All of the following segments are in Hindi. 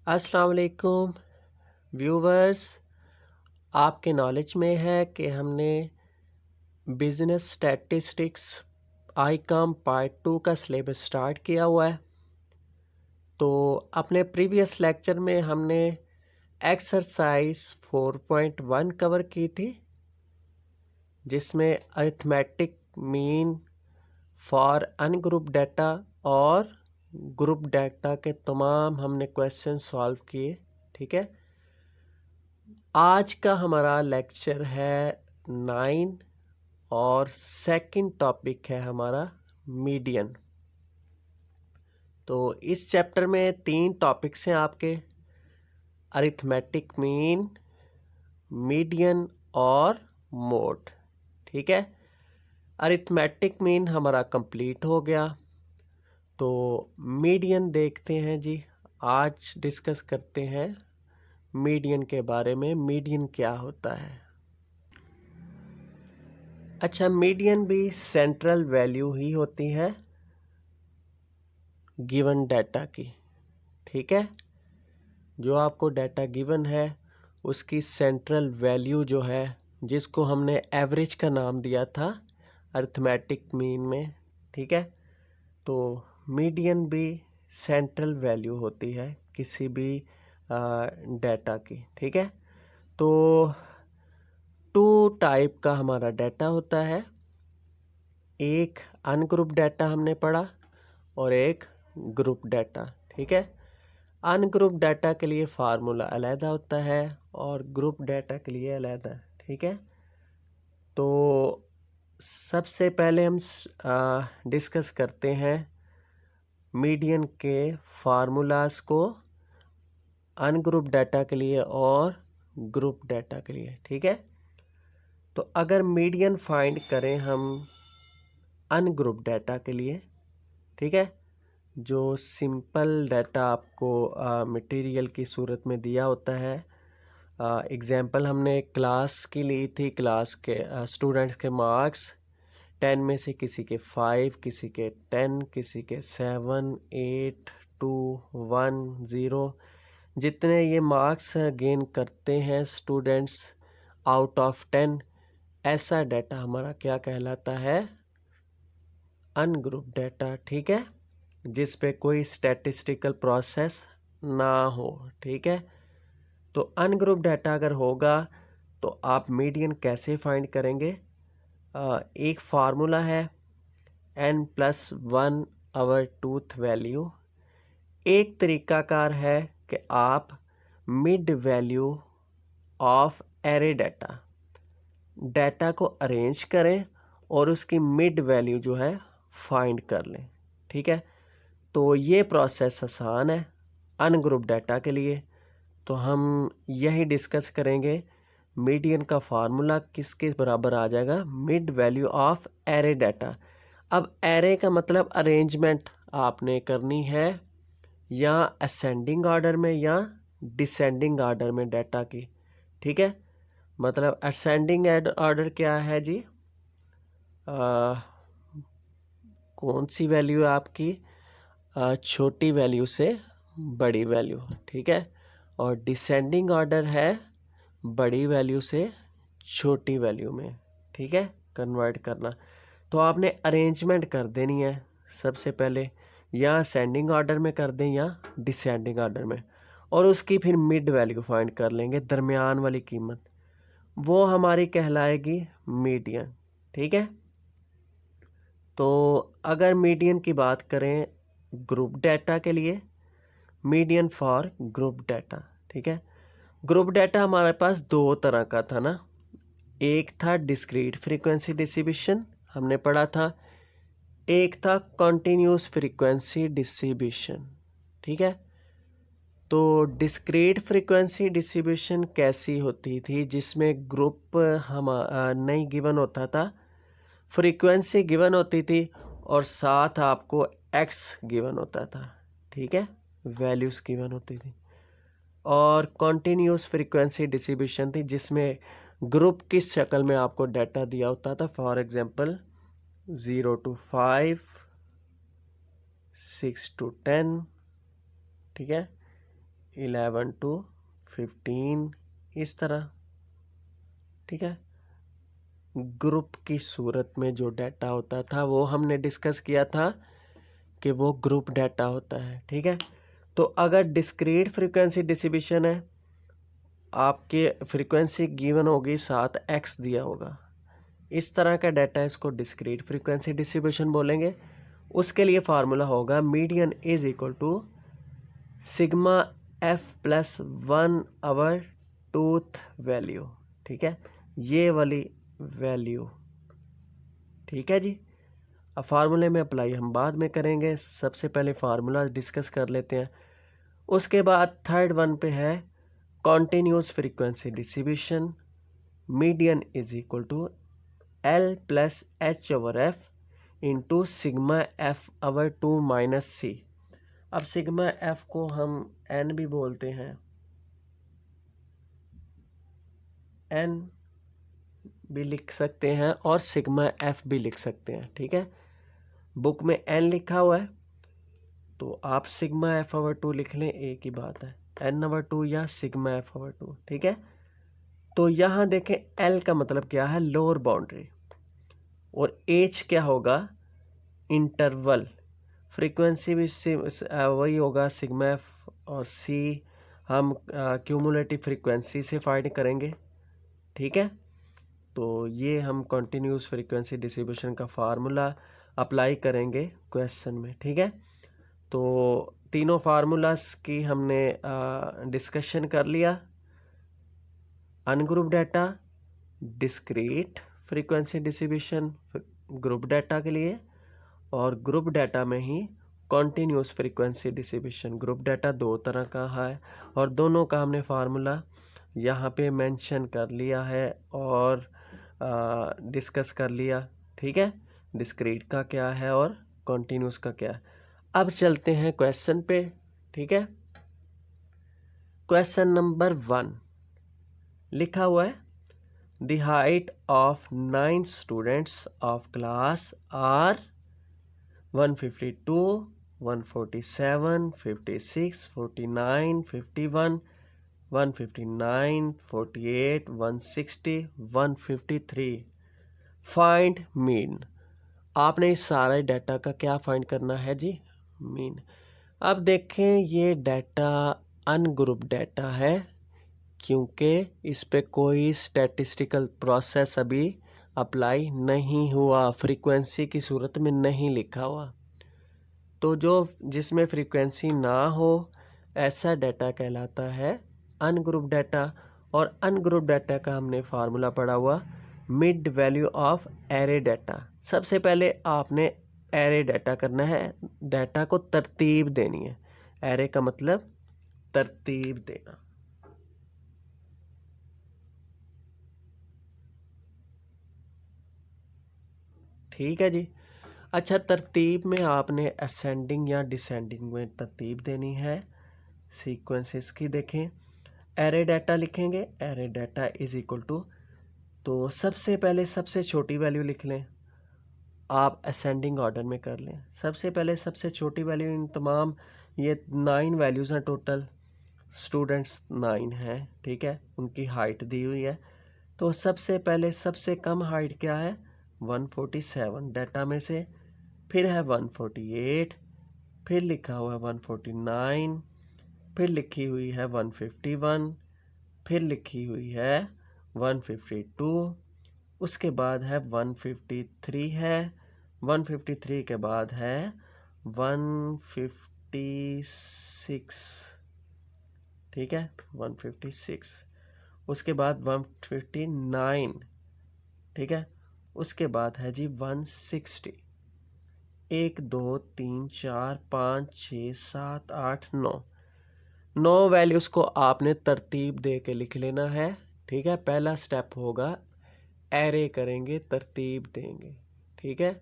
अस्सलाम वालेकुम व्यूवर्स। आपके नॉलेज में है कि हमने बिज़नेस स्टैटिस्टिक्स आईकॉम पार्ट 2 का सिलेबस स्टार्ट किया हुआ है। तो अपने प्रीवियस लेक्चर में हमने एक्सरसाइज 4.1 कवर की थी, जिसमें arithmetic mean for ungroup data और ग्रुप डाटा के तमाम हमने क्वेश्चन सॉल्व किए। ठीक है, आज का हमारा लेक्चर है 9 और सेकंड टॉपिक है हमारा मीडियन। तो इस चैप्टर में 3 टॉपिक्स हैं आपके, अरिथमेटिक मीन, मीडियन और मोड। ठीक है, अरिथमेटिक मीन हमारा कंप्लीट हो गया। तो मीडियन देखते हैं जी। आज डिस्कस करते हैं मीडियन के बारे में। मीडियन क्या होता है? अच्छा, मीडियन भी सेंट्रल वैल्यू ही होती है गिवन डाटा की। ठीक है, जो आपको डाटा गिवन है उसकी सेंट्रल वैल्यू जो है, जिसको हमने एवरेज का नाम दिया था अरिथमेटिक मीन में। ठीक है, तो मीडियन भी सेंट्रल वैल्यू होती है किसी भी डाटा की। ठीक है, तो 2 टाइप का हमारा डाटा होता है। एक अनग्रुप डाटा हमने पढ़ा और एक ग्रुप डाटा। ठीक है, अनग्रुप डाटा के लिए फार्मूला अलहदा होता है और ग्रुप डाटा के लिए अलहदा। ठीक है, तो सबसे पहले हम डिस्कस करते हैं मीडियन के फार्मूलाज को अनग्रुप डाटा के लिए और ग्रुप डाटा के लिए। ठीक है, तो अगर मीडियन फाइंड करें हम अनग्रुप डाटा के लिए, ठीक है, जो सिंपल डाटा आपको मटेरियल की सूरत में दिया होता है। एग्जाम्पल हमने क्लास की ली थी। क्लास के स्टूडेंट्स के मार्क्स 10 में से किसी के 5, किसी के 10, किसी के 7, 8, 2, 1, 0, जितने ये मार्क्स गेन करते हैं स्टूडेंट्स आउट ऑफ 10, ऐसा डाटा हमारा क्या कहलाता है? Ungroup data. ठीक है, जिस पे कोई स्टैटिस्टिकल प्रोसेस ना हो। ठीक है, तो अनग्रुप डाटा अगर होगा तो आप मीडियन कैसे फाइंड करेंगे? एक फार्मूला है n+1 आवर टूथ वैल्यू। एक तरीकाकार है कि आप mid value of array data को अरेंज करें और उसकी मिड वैल्यू जो है फाइंड कर लें। ठीक है, तो ये प्रोसेस आसान है अनग्रुप डाटा के लिए। तो हम यही डिस्कस करेंगे मीडियन का फार्मूला किसके बराबर आ जाएगा? Mid value of array data. अब एरे का मतलब अरेंजमेंट आपने करनी है या असेंडिंग ऑर्डर में या डिसेंडिंग ऑर्डर में डाटा की। ठीक है, मतलब असेंडिंग ऑर्डर क्या है जी? कौन सी वैल्यू है आपकी? छोटी वैल्यू से बड़ी वैल्यू। ठीक है, और डिसेंडिंग ऑर्डर है बड़ी वैल्यू से छोटी वैल्यू में। ठीक है, कन्वर्ट करना। तो आपने अरेंजमेंट कर देनी है सबसे पहले, या असेंडिंग ऑर्डर में कर दें या डिसेंडिंग ऑर्डर में, और उसकी फिर मिड वैल्यू फाइंड कर लेंगे, दरमियान वाली कीमत, वो हमारी कहलाएगी मीडियन। ठीक है, तो अगर मीडियन की बात करें ग्रुप डाटा के लिए, मीडियन फॉर ग्रुप डाटा। ठीक है, ग्रुप डाटा हमारे पास 2 तरह का था ना। एक था डिस्क्रीट फ्रीक्वेंसी डिस्ट्रीब्यूशन, हमने पढ़ा था। एक था कॉन्टिन्यूस फ्रीक्वेंसी डिस्ट्रीब्यूशन। ठीक है, तो डिस्क्रीट फ्रीक्वेंसी डिस्ट्रीब्यूशन कैसी होती थी? जिसमें ग्रुप हम नहीं गिवन होता था, फ्रीक्वेंसी गिवन होती थी और साथ आपको एक्स गिवन होता था। ठीक है, वैल्यूज़ गिवन होती थी। और कॉन्टिन्यूस फ्रीक्वेंसी डिस्ट्रीब्यूशन थी जिसमें ग्रुप की शक्ल में आपको डाटा दिया होता था। फॉर एग्जांपल 0 to 5, 6 to 10, ठीक है, 11 to 15 इस तरह, ठीक है। ग्रुप की सूरत में जो डाटा होता था वो हमने डिस्कस किया था कि वो ग्रुप डाटा होता है, ठीक है। तो अगर डिस्क्रीट फ्रीक्वेंसी डिस्ट्रीब्यूशन है, आपके फ्रीक्वेंसी गिवन होगी 7x दिया होगा, इस तरह का डाटा इसको डिस्क्रीट फ्रीक्वेंसी डिस्ट्रीब्यूशन बोलेंगे। उसके लिए फार्मूला होगा median is equal to sigma f plus 1 over twoth value, ठीक है, ये वाली वैल्यू, ठीक है जी। अब फार्मूले में अप्लाई हम बाद में करेंगे, सबसे पहले फार्मूला डिस्कस कर लेते हैं। उसके बाद थर्ड वन पे है continuous frequency distribution, median is equal to L plus H over F into sigma F over 2 minus C. अब सिग्मा एफ को हम एन भी बोलते हैं, एन भी लिख सकते हैं और सिग्मा एफ भी लिख सकते हैं, ठीक है। बुक में एन लिखा हुआ है तो आप सिग्मा एफ ओवर 2 लिख लें, एक ही बात है, एन ओवर 2 या सिग्मा एफ ओवर 2, ठीक है। तो यहाँ देखें एल का मतलब क्या है, लोअर बाउंड्री, और एच क्या होगा, इंटरवल। फ्रीक्वेंसी भी वही होगा सिग्मा एफ, और सी हम क्यूमुलेटिव फ्रीक्वेंसी से फाइंड करेंगे, ठीक है। तो ये हम कॉन्टिन्यूस फ्रीक्वेंसी डिस्ट्रीब्यूशन का फार्मूला अप्लाई करेंगे क्वेश्चन में, ठीक है। तो तीनों फार्मूलास की हमने डिस्कशन कर लिया, ungroup data, discrete frequency distribution group data के लिए, और ग्रुप डाटा में ही continuous frequency distribution. Group data दो तरह का है और दोनों का हमने फार्मूला यहाँ पे मेंशन कर लिया है और डिस्कस कर लिया, ठीक है। डिस्क्रीट का क्या है और कॉन्टिन्यूस का क्या है। अब चलते हैं क्वेश्चन पे, ठीक है। क्वेश्चन नंबर 1 लिखा हुआ है, the height of 9 students of class are 152, 147, 56, 49, 51, 159, 48, 160, 153। Find mean. आपने इस सारे डाटा का क्या फाइंड करना है जी, मीन। अब देखें ये डाटा अनग्रुप डाटा है क्योंकि इस पे कोई स्टैटिस्टिकल प्रोसेस अभी अप्लाई नहीं हुआ, फ्रीक्वेंसी की सूरत में नहीं लिखा हुआ। तो जो जिसमें फ्रीक्वेंसी ना हो ऐसा डाटा कहलाता है अनग्रुप डाटा। और अनग्रुप डाटा का हमने फार्मूला पढ़ा हुआ mid value of array data. सबसे पहले आपने एरे डाटा करना है, डाटा को तरतीब देनी है। एरे का मतलब तरतीब देना, ठीक है जी। अच्छा, तरतीब में आपने असेंडिंग या डिसेंडिंग में तरतीब देनी है सीक्वेंसेस की। देखें एरे डाटा लिखेंगे, array data is equal to, तो सबसे पहले सबसे छोटी वैल्यू लिख लें, आप असेंडिंग ऑर्डर में कर लें। सबसे पहले सबसे छोटी वैल्यू इन तमाम, ये 9 वैल्यूज़ हैं टोटल, स्टूडेंट्स 9 हैं, ठीक है, उनकी हाइट दी हुई है। तो सबसे पहले सबसे कम हाइट क्या है, 147 डाटा में से, फिर है 148, फिर लिखा हुआ है 149, फिर लिखी हुई है 151, फिर लिखी हुई है 152, उसके बाद है 153 है, 153 के बाद है 156, ठीक है, 156, उसके बाद 159, ठीक है, उसके बाद है जी 160। 1 2 3 4 5 6 7 8 9 वैल्यूज़ को आपने तरतीब दे के लिख लेना है, ठीक है। पहला स्टेप होगा एरे करेंगे, तरतीब देंगे, ठीक है।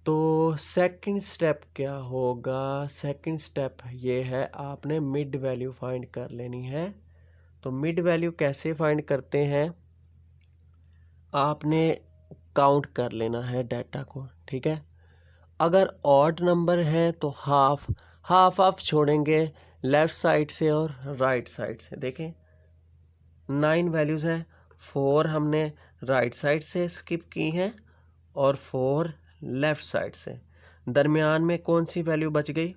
तो सेकंड स्टेप क्या होगा, सेकंड स्टेप ये है आपने मिड वैल्यू फाइंड कर लेनी है। तो मिड वैल्यू कैसे फाइंड करते हैं, आपने काउंट कर लेना है डाटा को, ठीक है। अगर ऑड नंबर है तो हाफ हाफ छोड़ेंगे, लेफ़्ट साइड से और राइट साइड से। देखें 9 वैल्यूज़ हैं, 4 हमने राइट साइड से स्किप की हैं और 4 लेफ़्ट साइड से। दरमियान में कौन सी वैल्यू बच गई?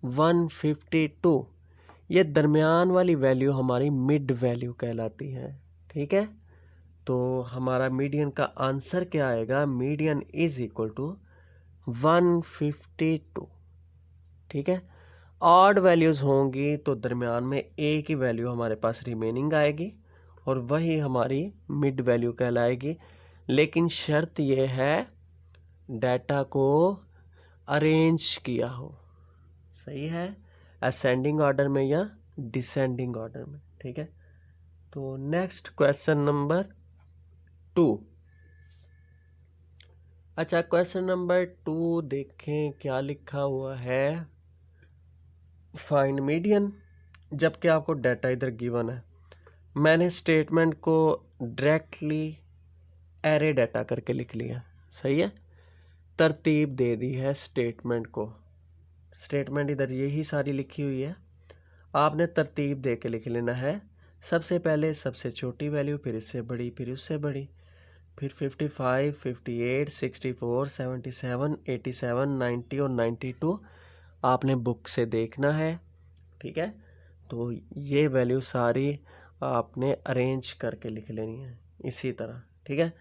152। ये दरमियान वाली वैल्यू हमारी मिड वैल्यू कहलाती है। ठीक है, तो हमारा मीडियन का आंसर क्या आएगा? Median is equal to 152। ठीक है, ऑड वैल्यूज़ होंगी तो दरमियान में एक ही वैल्यू हमारे पास रिमेनिंग आएगी और वही हमारी मिड वैल्यू कहलाएगी। लेकिन शर्त ये है डाटा को अरेंज किया हो। सही है, असेंडिंग ऑर्डर में या डिसेंडिंग ऑर्डर में। ठीक है, तो नेक्स्ट क्वेश्चन नंबर 2। अच्छा, क्वेश्चन नंबर 2 देखें क्या लिखा हुआ है। फाइंड मीडियन, जबकि आपको डाटा इधर गिवन है। मैंने स्टेटमेंट को डायरेक्टली एरे डाटा करके लिख लिया। सही है, तरतीब दे दी है स्टेटमेंट को। स्टेटमेंट इधर यही सारी लिखी हुई है, आपने तरतीब दे के लिख लेना है। सबसे पहले सबसे छोटी वैल्यू, फिर इससे बड़ी, फिर उससे बड़ी, फिर 55, 58, 64, 77, 87, 90 और 92 आपने बुक से देखना है। ठीक है, तो ये वैल्यू सारी आपने अरेंज करके लिख लेनी है इसी तरह। ठीक है,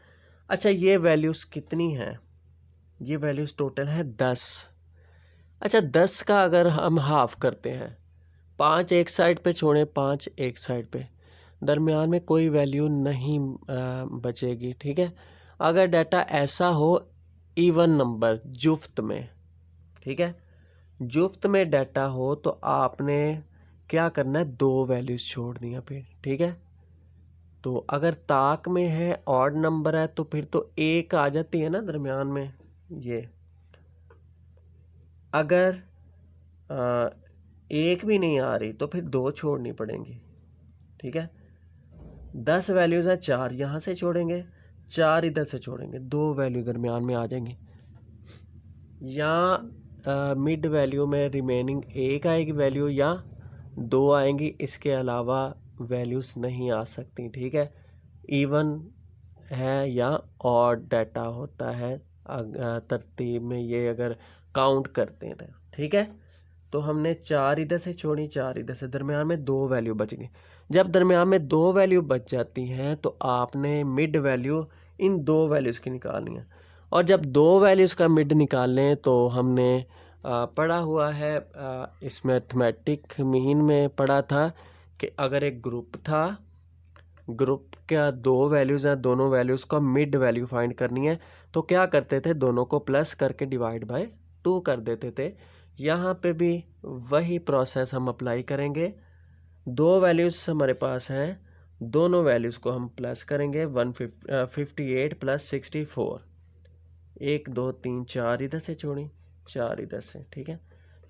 अच्छा ये वैल्यूज़ कितनी हैं? ये वैल्यूज़ टोटल है 10। अच्छा 10 का अगर हम हाफ करते हैं, 5 एक साइड पे छोड़ें, 5 एक साइड पे, दरमियान में कोई वैल्यू नहीं बचेगी। ठीक है, अगर डाटा ऐसा हो इवन नंबर जुफ्त में, ठीक है, जुफ्त में डाटा हो तो आपने क्या करना है? 2 वैल्यूज़ छोड़ दिया फिर। ठीक है, तो अगर ताक में है, ऑड नंबर है, तो फिर तो 1 आ जाती है ना दरमियान में। ये अगर 1 भी नहीं आ रही तो फिर 2 छोड़नी पड़ेंगी। ठीक है, 10 वैल्यूज़ हैं, 4 यहाँ से छोड़ेंगे, 4 इधर से छोड़ेंगे, 2 वैल्यू दरमियान में आ जाएंगी। या मिड वैल्यू में रिमेनिंग 1 आएगी वैल्यू या 2 आएंगी, इसके अलावा वैल्यूज़ नहीं आ सकती। ठीक है, इवन है या ऑड डाटा होता है तरतीब में, ये अगर काउंट करते हैं। ठीक है, तो हमने 4 इधर से छोड़ी, 4 इधर से, दरमियान में 2 वैल्यू बच गई। जब दरमियान में 2 वैल्यू बच जाती हैं तो आपने मिड वैल्यू इन 2 वैल्यूज़ की निकालनी है। और जब 2 वैल्यूज़ का मिड निकाल लें तो हमने पढ़ा हुआ है, इस मैथमेटिक मीन में पढ़ा था कि अगर एक ग्रुप था, ग्रुप का 2 वैल्यूज़ हैं, दोनों वैल्यूज़ का मिड वैल्यू फाइंड करनी है, तो क्या करते थे? दोनों को प्लस करके डिवाइड बाय 2 कर देते थे। यहाँ पे भी वही प्रोसेस हम अप्लाई करेंगे। 2 वैल्यूज़ हमारे पास हैं, दोनों वैल्यूज़ को हम प्लस करेंगे। 158 प्लस 64, 1 2 3 4 इधर से छोड़ी, 4 इधर से। ठीक है,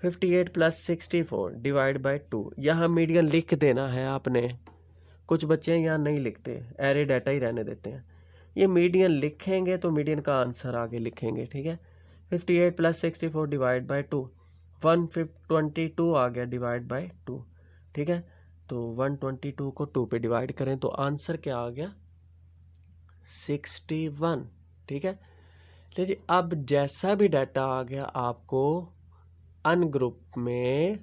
58 प्लस 64 डिवाइड बाय 2। यहाँ मीडियन लिख देना है आपने। कुछ बच्चे यहाँ नहीं लिखते, एरे डाटा ही रहने देते हैं। ये मीडियन लिखेंगे तो मीडियन का आंसर आगे लिखेंगे। ठीक है, 58 प्लस 64 डिवाइड बाय 2, 122 आ गया डिवाइड बाय 2। ठीक है, तो 122 को 2 पे डिवाइड करें तो आंसर क्या आ गया? 61। ठीक है, लीजिए अब जैसा भी डाटा आ गया आपको अनग्रुप में,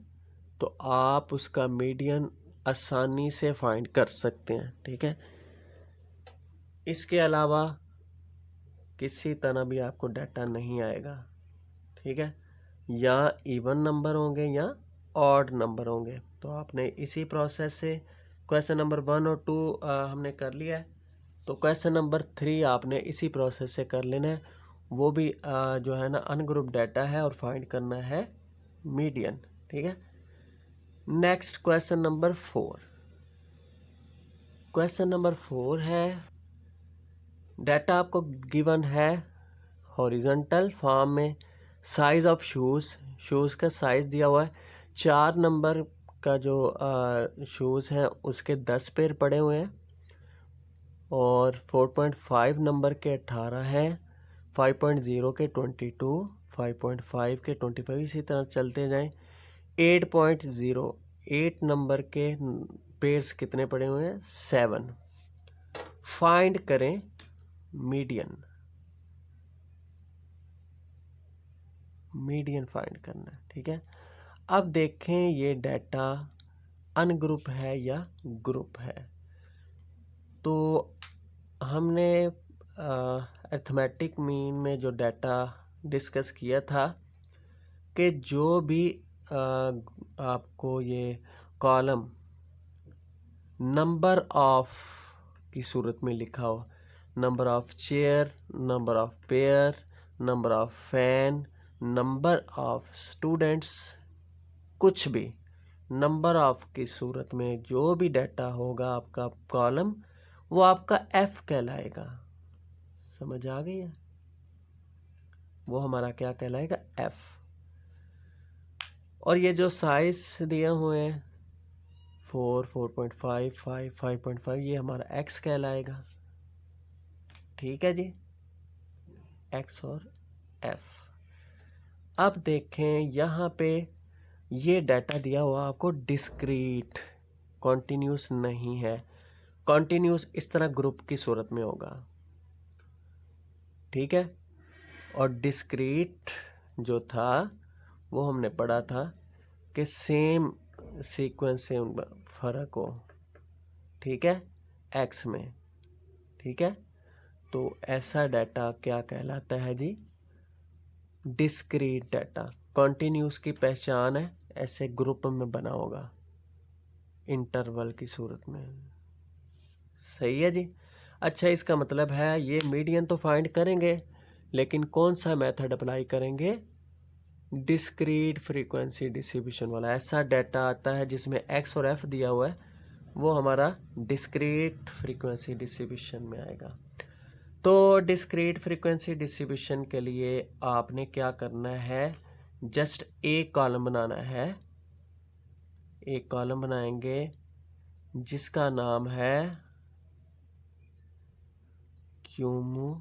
तो आप उसका मीडियन आसानी से फाइंड कर सकते हैं। ठीक है, इसके अलावा किसी तरह भी आपको डाटा नहीं आएगा। ठीक है, या इवन नंबर होंगे या ऑड नंबर होंगे। तो आपने इसी प्रोसेस से क्वेश्चन नंबर 1 और 2 हमने कर लिया है, तो क्वेश्चन नंबर 3 आपने इसी प्रोसेस से कर लेना है। वो भी जो है ना अनग्रुप डाटा है और फाइंड करना है मीडियन। ठीक है, next question number 4। Question number 4 है, डाटा आपको गिवन है हॉरिजॉन्टल फॉर्म में, साइज़ ऑफ शूज़ का साइज़ दिया हुआ है। 4 नंबर का जो शूज़ हैं उसके 10 पेयर पड़े हुए हैं और 4.5 नंबर के 18 हैं, 5.0 के 22, 5.5 के 25, इसी तरह चलते जाएं। 8.0, 8 नंबर के पेयर्स कितने पड़े हुए हैं? 7। फाइंड करें मीडियन। मीडियन फाइंड करना है, ठीक है। अब देखें ये डाटा अनग्रुप है या ग्रुप है। तो हमने अरिथमेटिक मीन में जो डाटा डिस्कस किया था कि जो भी आपको ये कॉलम नंबर ऑफ की सूरत में लिखा हो, number of chair, number of pair, number of fan, number of students, कुछ भी नंबर ऑफ की सूरत में जो भी डाटा होगा आपका कॉलम, वो आपका एफ कहलाएगा। समझ आ गई है? वो हमारा क्या कहलाएगा? एफ। और ये जो साइज दिए हुए हैं 4, 4.5, 5, 5.5, ये हमारा एक्स कहलाएगा। ठीक है जी, एक्स और एफ। अब देखें यहाँ पे ये डाटा दिया हुआ आपको डिस्क्रीट, कॉन्टिन्यूस नहीं है। कॉन्टिन्यूस इस तरह ग्रुप की सूरत में होगा, ठीक है। और डिस्क्रीट जो था वो हमने पढ़ा था कि सेम सीक्वेंस से फ़र्क हो, ठीक है, एक्स में, ठीक है। तो ऐसा डाटा क्या कहलाता है जी? Discrete data. कॉन्टिन्यूस की पहचान है ऐसे ग्रुप में बना होगा इंटरवल की सूरत में। सही है जी। अच्छा, इसका मतलब है ये मीडियन तो फाइंड करेंगे, लेकिन कौन सा मेथड अप्लाई करेंगे? डिस्क्रीट फ्रीक्वेंसी डिस्ट्रीब्यूशन वाला। ऐसा डाटा आता है जिसमें एक्स और एफ दिया हुआ है, वो हमारा डिस्क्रीट फ्रीक्वेंसी डिस्ट्रीब्यूशन में आएगा। तो डिस्क्रीट फ्रीक्वेंसी डिस्ट्रीब्यूशन के लिए आपने क्या करना है? जस्ट एक कॉलम बनाना है। एक कॉलम बनाएंगे जिसका नाम है क्यूमुलेटिव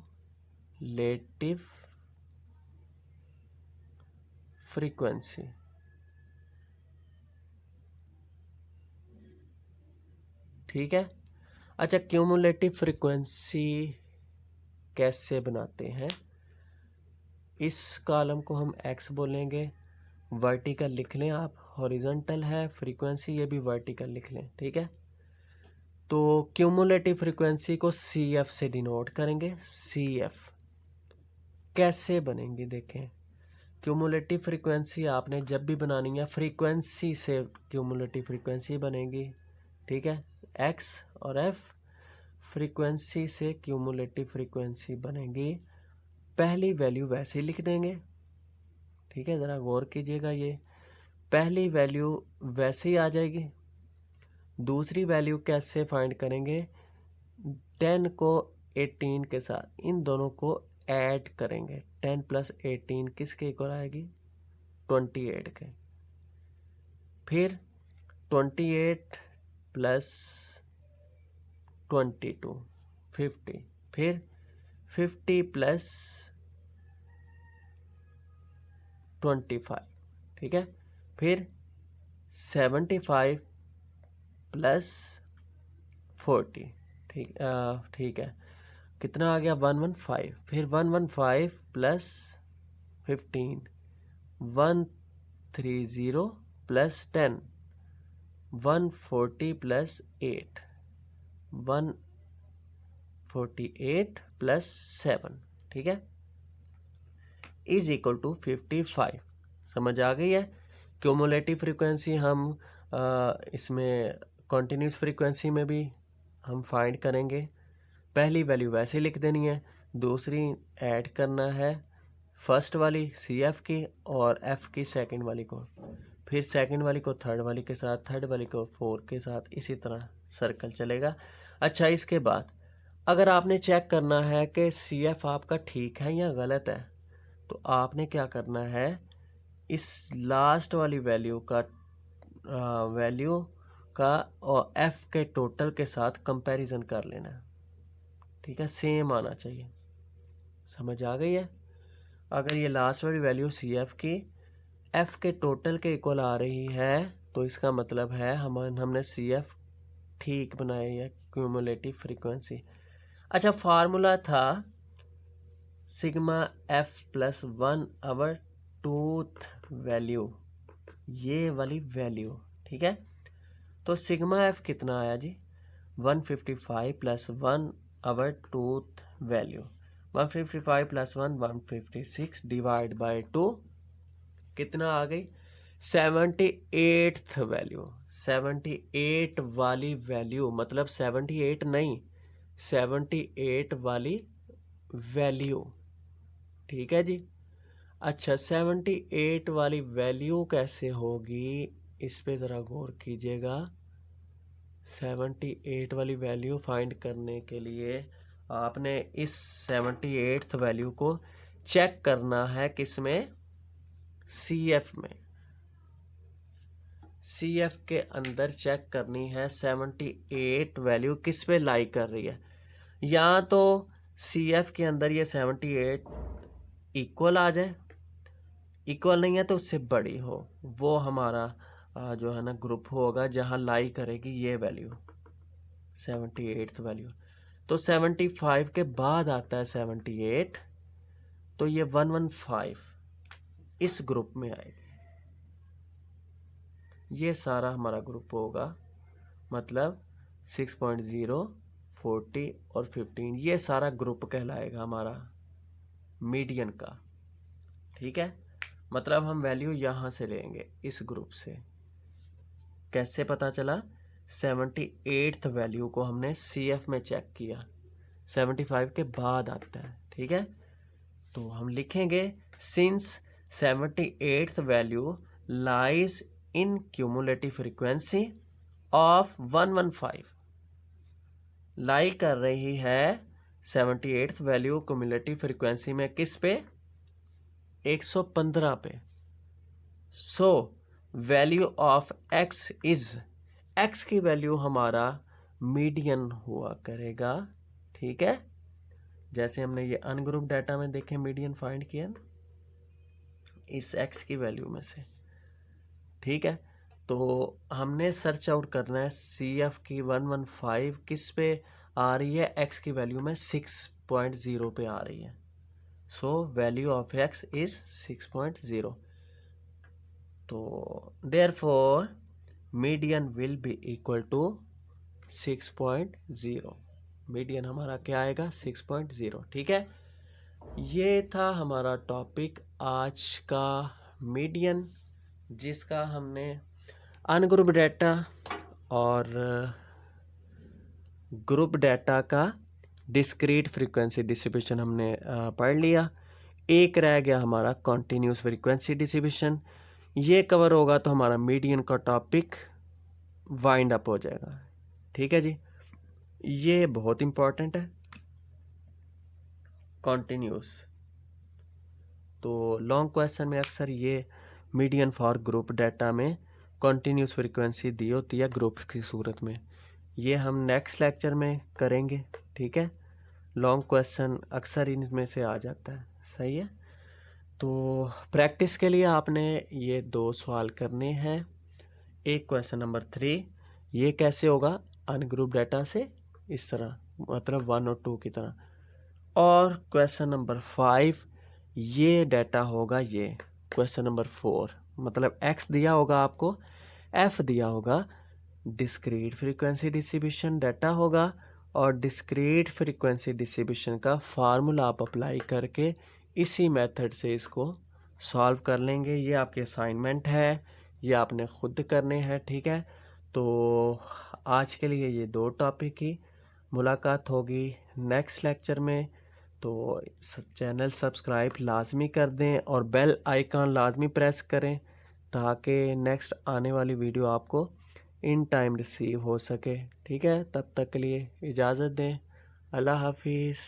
फ्रीक्वेंसी। ठीक है। अच्छा, क्यूमुलेटिव फ्रीक्वेंसी कैसे बनाते हैं? इस कॉलम को हम एक्स बोलेंगे, वर्टिकल लिख लें आप, हॉरिजॉन्टल है फ्रीक्वेंसी, ये भी वर्टिकल लिख लें, ठीक है। तो क्यूमुलेटिव फ्रीक्वेंसी को सी एफ से डिनोट करेंगे। सी एफ कैसे बनेंगी देखें। क्यूमुलेटिव फ्रीक्वेंसी आपने जब भी बनानी है, फ्रीक्वेंसी से क्यूमुलेटिव फ्रीक्वेंसी बनेगी, ठीक है। एक्स और एफ फ्रीक्वेंसी से क्यूमुलेटिव फ्रीक्वेंसी बनेगी। पहली वैल्यू वैसे ही लिख देंगे, ठीक है। ज़रा गौर कीजिएगा, ये पहली वैल्यू वैसे ही आ जाएगी। दूसरी वैल्यू कैसे फाइंड करेंगे? 10 को 18 के साथ इन दोनों को ऐड करेंगे। 10 + 18 किसके इक्वल आएगी? 28 के। फिर 28 + 22 50। फिर 50 + 25, ठीक है। फिर 75 + 40, ठीक है। कितना आ गया? 115। फिर 115 + 15, 130 + 10, 140 + 8, 148 + 7, ठीक है, = 55। समझ आ गई है? क्यूमुलेटिव फ्रीक्वेंसी हम इसमें कॉन्टिन्यूस फ्रीक्वेंसी में भी हम फाइंड करेंगे। पहली वैल्यू वैसे लिख देनी है, दूसरी ऐड करना है फर्स्ट वाली सी एफ की और एफ की सेकंड वाली को, फिर सेकंड वाली को थर्ड वाली के साथ, थर्ड वाली को फोर्थ के साथ, इसी तरह सर्कल चलेगा। अच्छा, इसके बाद अगर आपने चेक करना है कि सी एफ आपका ठीक है या गलत है, तो आपने क्या करना है? इस लास्ट वाली वैल्यू का और एफ के टोटल के साथ कंपैरिजन कर लेना है, ठीक है। सेम आना चाहिए। समझ आ गई है? अगर ये लास्ट वाली वैल्यू सी एफ की एफ़ के टोटल के इक्वल आ रही है तो इसका मतलब है हमने सी एफ ठीक बनाई है, क्यूमुलेटिव फ्रीक्वेंसी। अच्छा, फार्मूला था sigma f plus 1 over twoth value, ये वाली वैल्यू, ठीक है। तो सिग्मा एफ कितना आया जी, 155 plus 1 over twoth value, 155 plus 1 156 divide by 2 कितना आ गई, 78th वैल्यू। 78 वाली वैल्यू मतलब 78 नहीं, 78 वाली वैल्यू, ठीक है जी। अच्छा, 78 वाली वैल्यू कैसे होगी, इस पे ज़रा गौर कीजिएगा। 78 वाली वैल्यू फाइंड करने के लिए आपने इस 78th वैल्यू को चेक करना है किसमें, सी एफ में। सी एफ के अंदर चेक करनी है 78 वैल्यू किस पे लाई कर रही है। या तो सी एफ के अंदर ये 78 इक्वल आ जाए, इक्वल नहीं है तो उससे बड़ी हो, वो हमारा जो है ना ग्रुप होगा जहाँ लाई करेगी ये वैल्यू 78th वैल्यू। तो 75 के बाद आता है 78, तो ये 115 इस ग्रुप में आएगी। ये सारा हमारा ग्रुप होगा, मतलब 6.0, 40 और 15, ये सारा ग्रुप कहलाएगा हमारा मीडियन का, ठीक है। मतलब हम वैल्यू यहाँ से लेंगे इस ग्रुप से। कैसे पता चला, 78th वैल्यू को हमने सी एफ में चेक किया, 75 के बाद आता है, ठीक है। तो हम लिखेंगे since 78th value lies in cumulative frequency of 115, लाई कर रही है 78th वैल्यू क्यूमुलेटिव फ्रीक्वेंसी में किस पे, 115 पे। सो value of x is, x की वैल्यू हमारा मीडियन हुआ करेगा, ठीक है। जैसे हमने ये अनग्रुप डाटा में देखे मीडियन फाइंड किया ना, इस एक्स की वैल्यू में से, ठीक है। तो हमने सर्च आउट करना है सी एफ की 115 किस पे आ रही है, एक्स की वैल्यू में 6.0 पे आ रही है। So value of x is 6.0। तो therefore median will be equal to 6.0। Median हमारा क्या आएगा, 6.0, ठीक है। ये था हमारा टॉपिक आज का, मीडियन, जिसका हमने अनग्रुप डाटा और ग्रुप डाटा का डिस्क्रीट फ्रीक्वेंसी डिस्ट्रीब्यूशन हमने पढ़ लिया। एक रह गया हमारा कॉन्टीन्यूस फ्रीक्वेंसी डिस्ट्रीब्यूशन, ये कवर होगा तो हमारा मीडियन का टॉपिक वाइंड अप हो जाएगा, ठीक है जी। ये बहुत इम्पॉर्टेंट है कॉन्टीन्यूस। तो लॉन्ग क्वेश्चन में अक्सर ये मीडियन फॉर ग्रुप डाटा में कॉन्टीन्यूस फ्रीक्वेंसी दी होती है ग्रुप की सूरत में। ये हम नेक्स्ट लेक्चर में करेंगे, ठीक है। लॉन्ग क्वेश्चन अक्सर इनमें से आ जाता है, सही है। तो प्रैक्टिस के लिए आपने ये 2 सवाल करने हैं। एक क्वेश्चन नंबर 3, ये कैसे होगा, अनग्रुप डाटा से इस तरह, मतलब 1 और 2 की तरह। और क्वेश्चन नंबर 5, ये डाटा होगा, ये क्वेश्चन नंबर 4, मतलब एक्स दिया होगा आपको, एफ दिया होगा, डिस्क्रीट फ्रीक्वेंसी डिस्ट्रीब्यूशन डाटा होगा, और डिस्क्रीट फ्रीक्वेंसी डिस्ट्रीब्यूशन का फार्मूला आप अप्लाई करके इसी मेथड से इसको सॉल्व कर लेंगे। ये आपके असाइनमेंट है, ये आपने खुद करने हैं, ठीक है। तो आज के लिए ये 2 टॉपिक की मुलाकात होगी नेक्स्ट लेक्चर में। तो चैनल सब्सक्राइब लाजमी कर दें और बेल आइकन लाजमी प्रेस करें ताकि नेक्स्ट आने वाली वीडियो आपको इन टाइम रिसीव हो सके, ठीक है। तब तक के लिए इजाज़त दें, अल्लाह हाफिज़।